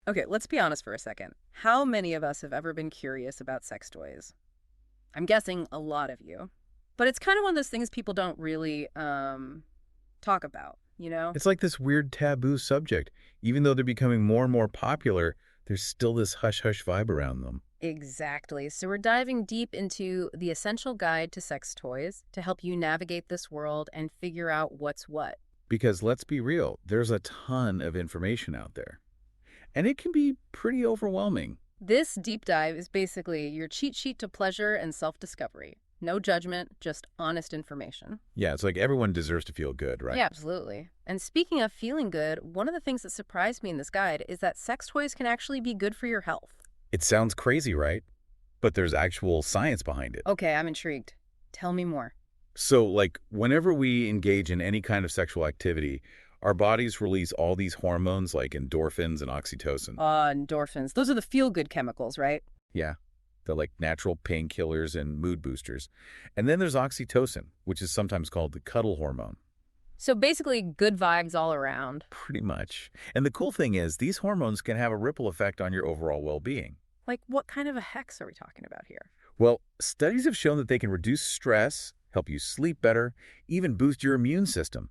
Okay, let's be honest for a second. How many of us have ever been curious about sex toys? I'm guessing a lot of you. But it's kind of one of those things people don't really talk about, you know? It's like this weird taboo subject. Even though they're becoming more and more popular, there's still this hush-hush vibe around them. Exactly. So we're diving deep into the essential guide to sex toys to help you navigate this world and figure out what's what. Because let's be real, there's a ton of information out there. And it can be pretty overwhelming. This deep dive is basically your cheat sheet to pleasure and self-discovery. No judgment, just honest information. Yeah, it's like everyone deserves to feel good, right? Yeah, absolutely. And speaking of feeling good, one of the things that surprised me in this guide is that sex toys can actually be good for your health. It sounds crazy, right? But there's actual science behind it. Okay, I'm intrigued. Tell me more. So, like, whenever we engage in any kind of sexual activity, our bodies release all these hormones like endorphins and oxytocin. Endorphins. Those are the feel-good chemicals, right? Yeah, they're like natural painkillers and mood boosters. And then there's oxytocin, which is sometimes called the cuddle hormone. So basically, good vibes all around. Pretty much. And the cool thing is, these hormones can have a ripple effect on your overall well-being. Like, what kind of a hex are we talking about here? Well, studies have shown that they can reduce stress, help you sleep better, even boost your immune system.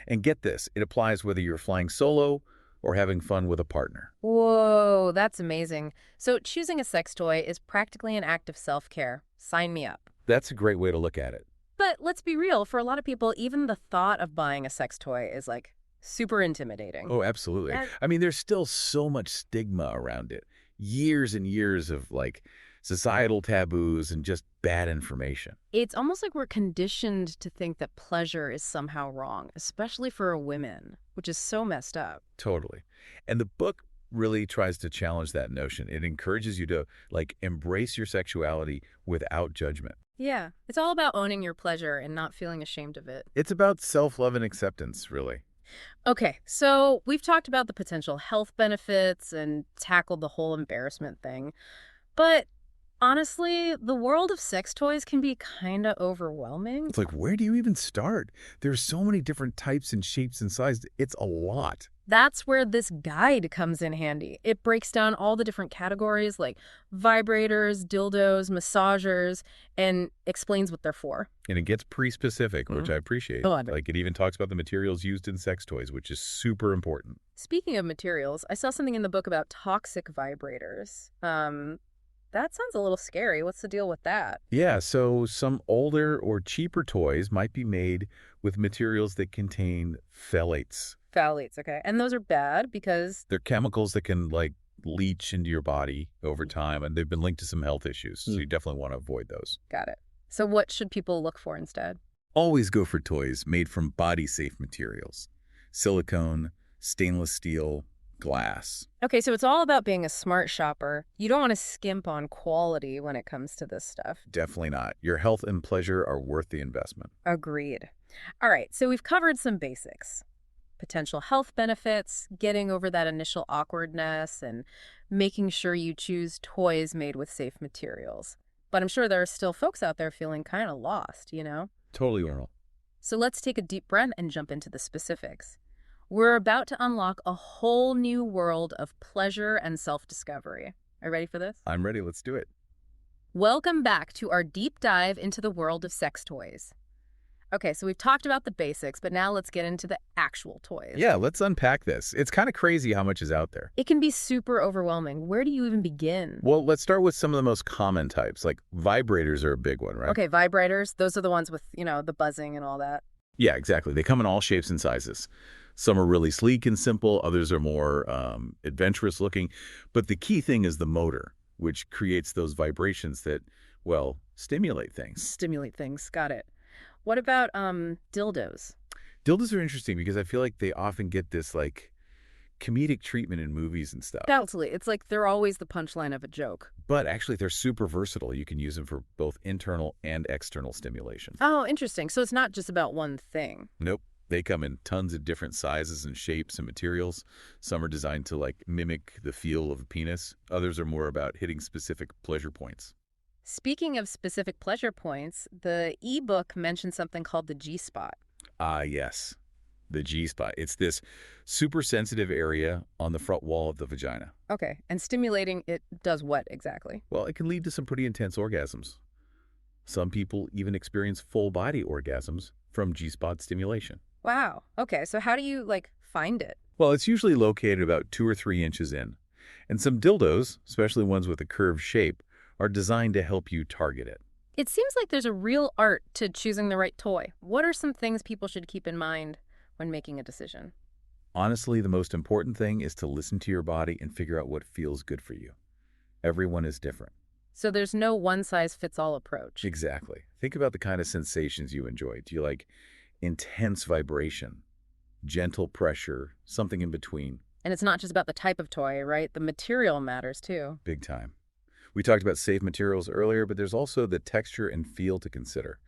And get this, it applies whether you're flying solo or having fun with a partner. Whoa, that's amazing. So choosing a sex toy is practically an act of self-care. Sign me up. That's a great way to look at it. But let's be real, for a lot of people, even the thought of buying a sex toy is like super intimidating. Oh, absolutely. I mean, there's still so much stigma around it. Years and years of like societal taboos and just bad information. It's almost like we're conditioned to think that pleasure is somehow wrong, especially for women, which is so messed up. Totally. And the book really tries to challenge that notion. It encourages you to like embrace your sexuality without judgment. Yeah, it's all about owning your pleasure and not feeling ashamed of it. It's about self-love and acceptance, really. Okay, so we've talked about the potential health benefits and tackled the whole embarrassment thing. But honestly, the world of sex toys can be kind of overwhelming. It's like, where do you even start? There's so many different types and shapes and sizes. It's a lot. That's where this guide comes in handy. It breaks down all the different categories like vibrators, dildos, massagers, and explains what they're for. And it gets pretty specific, which I appreciate. Oh, I bet. Like, it even talks about the materials used in sex toys, which is super important. Speaking of materials, I saw something in the book about toxic vibrators. That sounds a little scary. What's the deal with that? Yeah, so some older or cheaper toys might be made with materials that contain phthalates. Phthalates, okay. And those are bad because, They're chemicals that can, like, leach into your body over time, and they've been linked to some health issues, so you definitely want to avoid those. got it. So what should people look for instead? Always go for toys made from body-safe materials. Silicone, stainless steel, glass. Okay, so it's all about being a smart shopper. You don't want to skimp on quality when it comes to this stuff. Definitely not. Your health and pleasure are worth the investment. Agreed. All right, so we've covered some basics. Potential health benefits, getting over that initial awkwardness, and making sure you choose toys made with safe materials. But I'm sure there are still folks out there feeling kind of lost, you know? Totally, Earl. So let's take a deep breath and jump into the specifics. We're about to unlock a whole new world of pleasure and self-discovery. Are you ready for this? I'm ready. Let's do it. Welcome back to our deep dive into the world of sex toys. Okay, so we've talked about the basics, but now let's get into the actual toys. Yeah, let's unpack this. It's kind of crazy how much is out there. It can be super overwhelming. Where do you even begin? Well, let's start with some of the most common types, like vibrators are a big one, right? Okay, vibrators, those are the ones with, the buzzing and all that. Yeah, exactly. They come in all shapes and sizes. Some are really sleek and simple. Others are more adventurous looking. But the key thing is the motor, which creates those vibrations that, well, stimulate things. Stimulate things, got it. What about dildos? Dildos are interesting because I feel like they often get this, like, comedic treatment in movies and stuff. Absolutely. It's like they're always the punchline of a joke. But actually, they're super versatile. You can use them for both internal and external stimulation. Oh, interesting. So it's not just about one thing. Nope. They come in tons of different sizes and shapes and materials. Some are designed to, like, mimic the feel of a penis. Others are more about hitting specific pleasure points. Speaking of specific pleasure points, the ebook mentions something called the G-spot. Ah, yes. The G-spot. It's this super sensitive area on the front wall of the vagina. Okay, and stimulating it does what exactly? Well, it can lead to some pretty intense orgasms. Some people even experience full-body orgasms from G-spot stimulation. Wow. Okay, so how do you, like, find it? Well, it's usually located about 2 or 3 inches in. And some dildos, especially ones with a curved shape, are designed to help you target it. It seems like there's a real art to choosing the right toy. What are some things people should keep in mind when making a decision? Honestly, the most important thing is to listen to your body and figure out what feels good for you. Everyone is different. So there's no one-size-fits-all approach. Exactly. Think about the kind of sensations you enjoy. Do you like intense vibration, gentle pressure, something in between? And it's not just about the type of toy, right? The material matters too. Big time. We talked about safe materials earlier, but there's also the texture and feel to consider.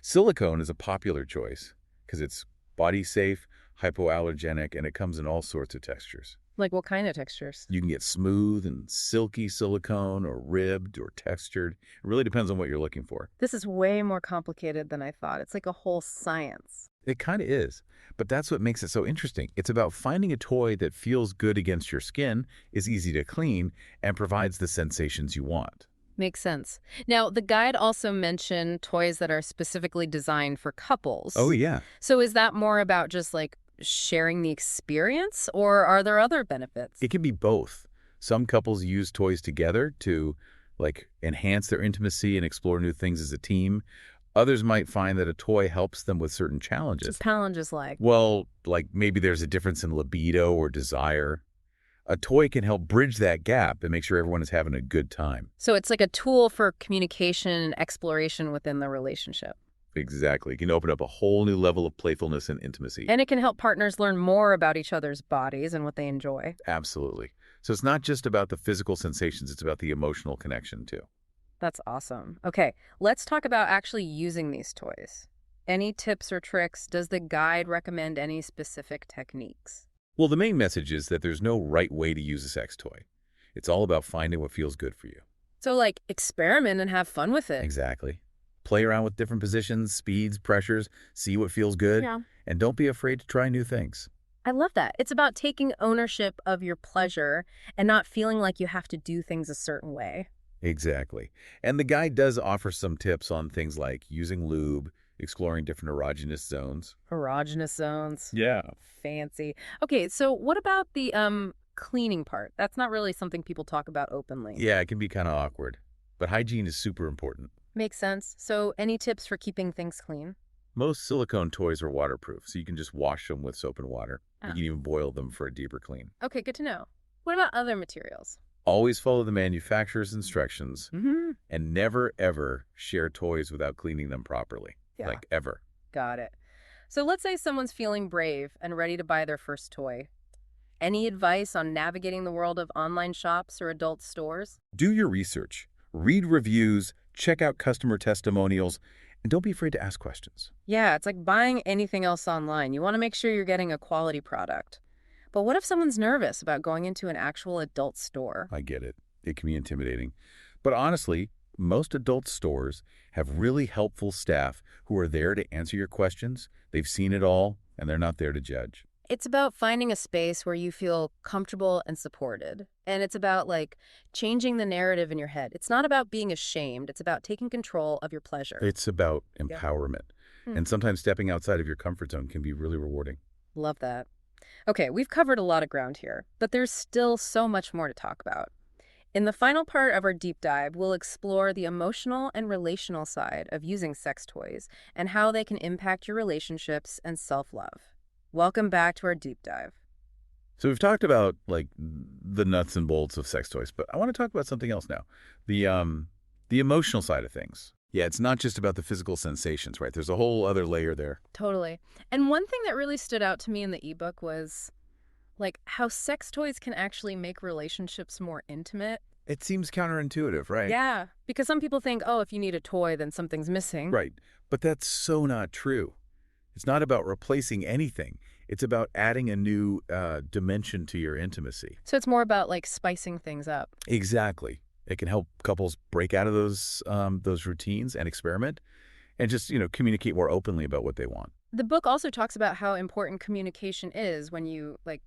Silicone is a popular choice because it's body safe, hypoallergenic, and it comes in all sorts of textures. Like what kind of textures? You can get smooth and silky silicone or ribbed or textured. It really depends on what you're looking for. This is way more complicated than I thought. It's like a whole science. It kind of is, but that's what makes it so interesting. It's about finding a toy that feels good against your skin, is easy to clean, and provides the sensations you want. Makes sense. Now, the guide also mentioned toys that are specifically designed for couples. Oh, yeah. So is that more about just like sharing the experience, or are there other benefits? It can be both. Some couples use toys together to, like, enhance their intimacy and explore new things as a team. Others might find that a toy helps them with certain challenges. Just challenges like? Well, like maybe there's a difference in libido or desire. A toy can help bridge that gap and make sure everyone is having a good time. So it's like a tool for communication and exploration within the relationship. Exactly. It can open up a whole new level of playfulness and intimacy. And it can help partners learn more about each other's bodies and what they enjoy. Absolutely. So it's not just about the physical sensations, it's about the emotional connection too. That's awesome. Okay, let's talk about actually using these toys. Any tips or tricks? Does the guide recommend any specific techniques? Well, the main message is that there's no right way to use a sex toy. It's all about finding what feels good for you. So, like, experiment and have fun with it. Exactly. Play around with different positions, speeds, pressures, see what feels good, Yeah. and don't be afraid to try new things. I love that. It's about taking ownership of your pleasure and not feeling like you have to do things a certain way. Exactly. And the guide does offer some tips on things like using lube, exploring different erogenous zones. Erogenous zones. Yeah. Fancy. Okay, so what about the cleaning part? That's not really something people talk about openly. Yeah, it can be kind of awkward, but hygiene is super important. Makes sense. So any tips for keeping things clean? Most silicone toys are waterproof, so you can just wash them with soap and water. Ah. You can even boil them for a deeper clean. Okay, good to know. What about other materials? Always follow the manufacturer's instructions Mm-hmm. and never, ever share toys without cleaning them properly. Yeah. Like, ever. Got it. So let's say someone's feeling brave and ready to buy their first toy. Any advice on navigating the world of online shops or adult stores? Do your research. Read reviews, check out customer testimonials, and don't be afraid to ask questions. Yeah, it's like buying anything else online. You want to make sure you're getting a quality product. But what if someone's nervous about going into an actual adult store? I get it. It can be intimidating. But honestly, most adult stores have really helpful staff who are there to answer your questions. They've seen it all, and they're not there to judge. It's about finding a space where you feel comfortable and supported. And it's about, like, changing the narrative in your head. It's not about being ashamed. It's about taking control of your pleasure. It's about empowerment. Hmm. And sometimes stepping outside of your comfort zone can be really rewarding. Love that. Okay, we've covered a lot of ground here, but there's still so much more to talk about. In the final part of our deep dive, we'll explore the emotional and relational side of using sex toys and how they can impact your relationships and self-love. Welcome back to our deep dive. So we've talked about, like, the nuts and bolts of sex toys, but I want to talk about something else now. The emotional side of things. Yeah, it's not just about the physical sensations, right? There's a whole other layer there. Totally. And one thing that really stood out to me in the ebook was, like, how sex toys can actually make relationships more intimate. It seems counterintuitive, right? Yeah, because some people think, oh, if you need a toy, then something's missing. Right. But that's so not true. It's not about replacing anything. It's about adding a new dimension to your intimacy. So it's more about, like, spicing things up. Exactly. It can help couples break out of those routines and experiment and just, communicate more openly about what they want. The book also talks about how important communication is when you, like,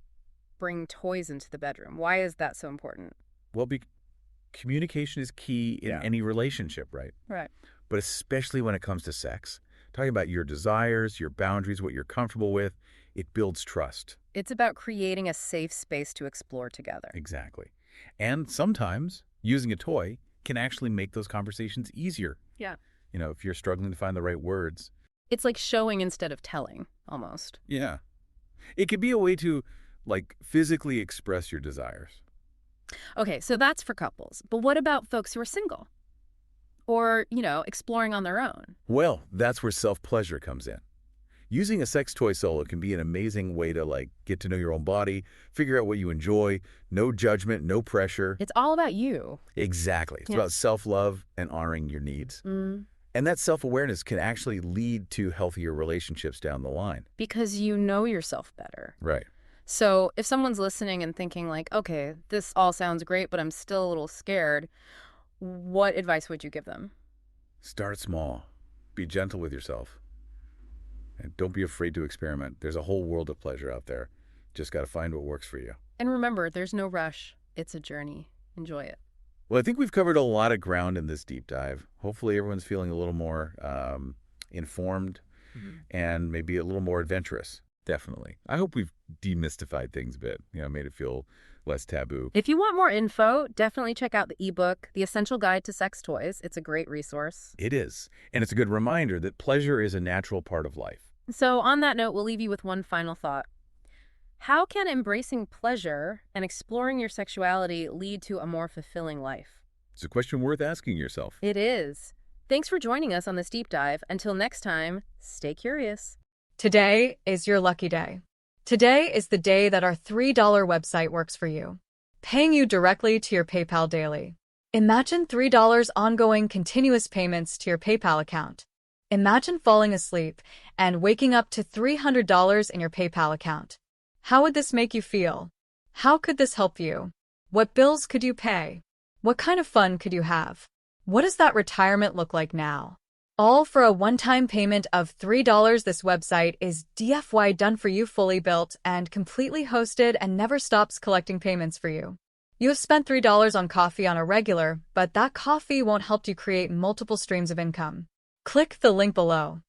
bring toys into the bedroom. Why is that so important? Well, communication is key in any relationship, right? Right. But especially when it comes to sex. Talking about your desires, your boundaries, what you're comfortable with, it builds trust. It's about creating a safe space to explore together. Exactly. And sometimes using a toy can actually make those conversations easier. Yeah. If you're struggling to find the right words. It's like showing instead of telling, almost. Yeah. It could be a way to, like, physically express your desires. Okay, so that's for couples. But what about folks who are single? Or, exploring on their own? Well, that's where self-pleasure comes in. Using a sex toy solo can be an amazing way to, like, get to know your own body, figure out what you enjoy, no judgment, no pressure. It's all about you. Exactly. It's about self-love and honoring your needs. And that self-awareness can actually lead to healthier relationships down the line. Because you know yourself better. Right. So if someone's listening and thinking like, okay, this all sounds great, but I'm still a little scared, what advice would you give them? Start small. Be gentle with yourself. And don't be afraid to experiment. There's a whole world of pleasure out there. Just got to find what works for you. And remember, there's no rush. It's a journey. Enjoy it. Well, I think we've covered a lot of ground in this deep dive. Hopefully everyone's feeling a little more informed and maybe a little more adventurous. Definitely. I hope we've demystified things a bit, made it feel less taboo. If you want more info, definitely check out the ebook, The Essential Guide to Sex Toys. It's a great resource. It is. And it's a good reminder that pleasure is a natural part of life. So on that note, we'll leave you with one final thought. How can embracing pleasure and exploring your sexuality lead to a more fulfilling life? It's a question worth asking yourself. It is. Thanks for joining us on this deep dive. Until next time, stay curious. Today is your lucky day. Today is the day that our $3 website works for you, paying you directly to your PayPal daily. Imagine $3 ongoing continuous payments to your PayPal account. Imagine falling asleep and waking up to $300 in your PayPal account. How would this make you feel? How could this help you? What bills could you pay? What kind of fun could you have? What does that retirement look like now? All for a one-time payment of $3. This website is DFY done for you, fully built and completely hosted, and never stops collecting payments for you. You have spent $3 on coffee on a regular, but that coffee won't help you create multiple streams of income. Click the link below.